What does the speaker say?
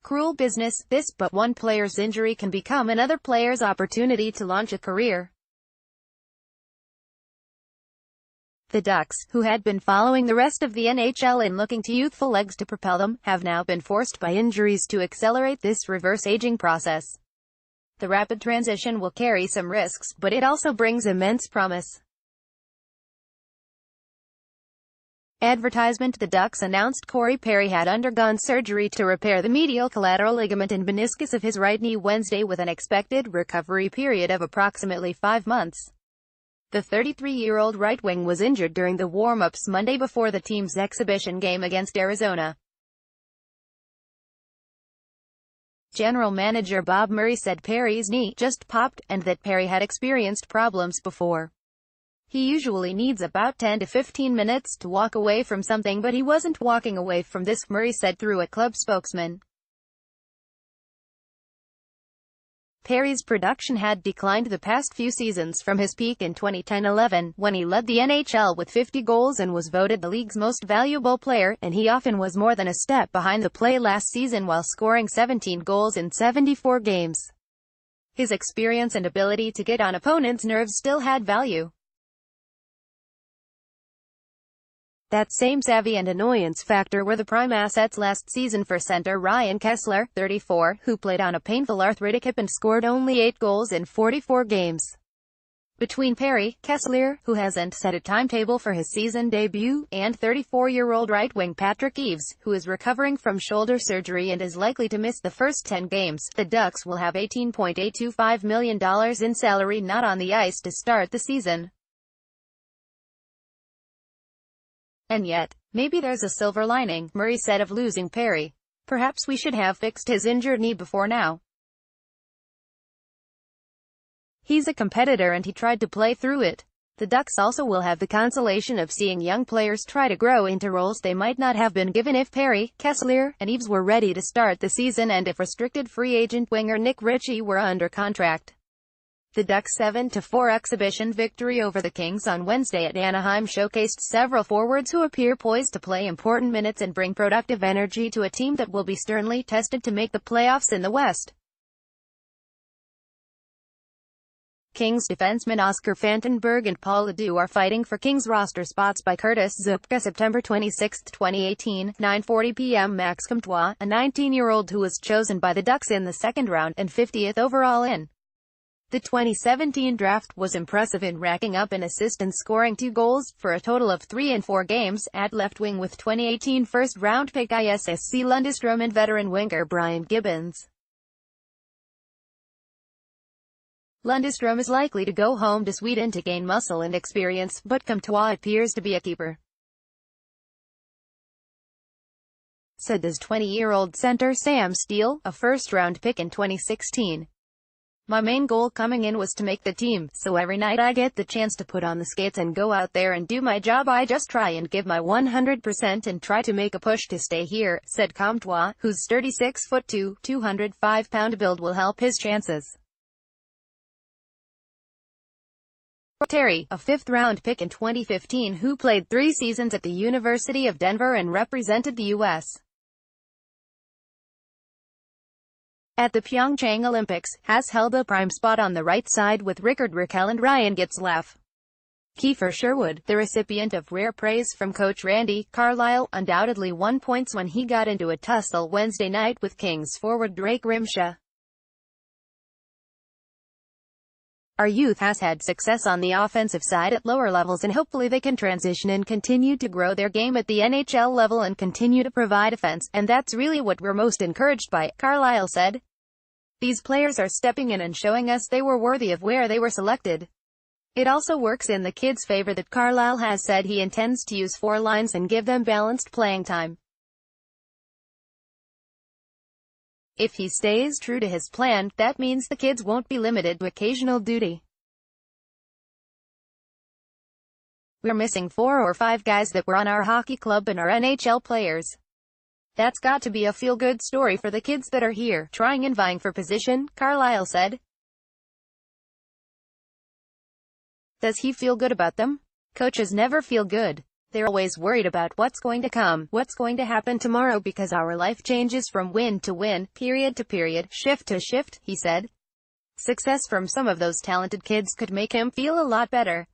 cruel business, this, but one player's injury can become another player's opportunity to launch a career. The Ducks, who had been following the rest of the NHL and looking to youthful legs to propel them, have now been forced by injuries to accelerate this reverse aging process. The rapid transition will carry some risks, but it also brings immense promise. Advertisement. The Ducks announced Corey Perry had undergone surgery to repair the medial collateral ligament and meniscus of his right knee Wednesday, with an expected recovery period of approximately 5 months. The 33-year-old right wing was injured during the warm-ups Monday before the team's exhibition game against Arizona. General manager Bob Murray said Perry's knee just popped, and that Perry had experienced problems before. He usually needs about 10 to 15 minutes to walk away from something, but he wasn't walking away from this, Murray said through a club spokesman. Perry's production had declined the past few seasons from his peak in 2010-11, when he led the NHL with 50 goals and was voted the league's most valuable player, and he often was more than a step behind the play last season while scoring 17 goals in 74 games. His experience and ability to get on opponents' nerves still had value. That same savvy and annoyance factor were the prime assets last season for center Ryan Kesler, 34, who played on a painful arthritic hip and scored only 8 goals in 44 games. Between Perry, Kesler, who hasn't set a timetable for his season debut, and 34-year-old right wing Patrick Eaves, who is recovering from shoulder surgery and is likely to miss the first 10 games, the Ducks will have $18.825 million in salary not on the ice to start the season. And yet, maybe there's a silver lining, Murray said of losing Perry. Perhaps we should have fixed his injured knee before now. He's a competitor and he tried to play through it. The Ducks also will have the consolation of seeing young players try to grow into roles they might not have been given if Perry, Kesler, and Eaves were ready to start the season and if restricted free agent winger Nick Ritchie were under contract. The Ducks' 7-4 exhibition victory over the Kings on Wednesday at Anaheim showcased several forwards who appear poised to play important minutes and bring productive energy to a team that will be sternly tested to make the playoffs in the West. Kings defensemen Oscar Fantenberg and Paul Ledoux are fighting for Kings roster spots by Curtis Zupka. September 26, 2018, 9:40 p.m. Max Comtois, a 19-year-old who was chosen by the Ducks in the second round and 50th overall in the 2017 draft, was impressive in racking up an assist and scoring 2 goals, for a total of 3 in 4 games, at left wing with 2018 first-round pick ISSC Lundestrom and veteran winger Brian Gibbons. Lundestrom is likely to go home to Sweden to gain muscle and experience, but Comtois appears to be a keeper. Said does 20-year-old center Sam Steele, a first-round pick in 2016. My main goal coming in was to make the team, so every night I get the chance to put on the skates and go out there and do my job. I just try and give my 100% and try to make a push to stay here, said Comtois, whose sturdy 6'2", 205-pound build will help his chances. Terry, a 5th-round pick in 2015 who played 3 seasons at the University of Denver and represented the U.S. at the Pyeongchang Olympics, has held a prime spot on the right side with Rickard Rakell and Ryan Getzlaf. Kiefer Sherwood, the recipient of rare praise from coach Randy Carlyle, undoubtedly won points when he got into a tussle Wednesday night with Kings forward Drake Rimsha. Our youth has had success on the offensive side at lower levels, and hopefully they can transition and continue to grow their game at the NHL level and continue to provide offense, and that's really what we're most encouraged by, Carlyle said. These players are stepping in and showing us they were worthy of where they were selected. It also works in the kids' favor that Carlyle has said he intends to use 4 lines and give them balanced playing time. If he stays true to his plan, that means the kids won't be limited to occasional duty. We're missing 4 or 5 guys that were on our hockey club and are NHL players. That's got to be a feel-good story for the kids that are here, trying and vying for position, Carlyle said. Does he feel good about them? Coaches never feel good. They're always worried about what's going to come, what's going to happen tomorrow because our life changes from win to win, period to period, shift to shift, he said. Success from some of those talented kids could make him feel a lot better.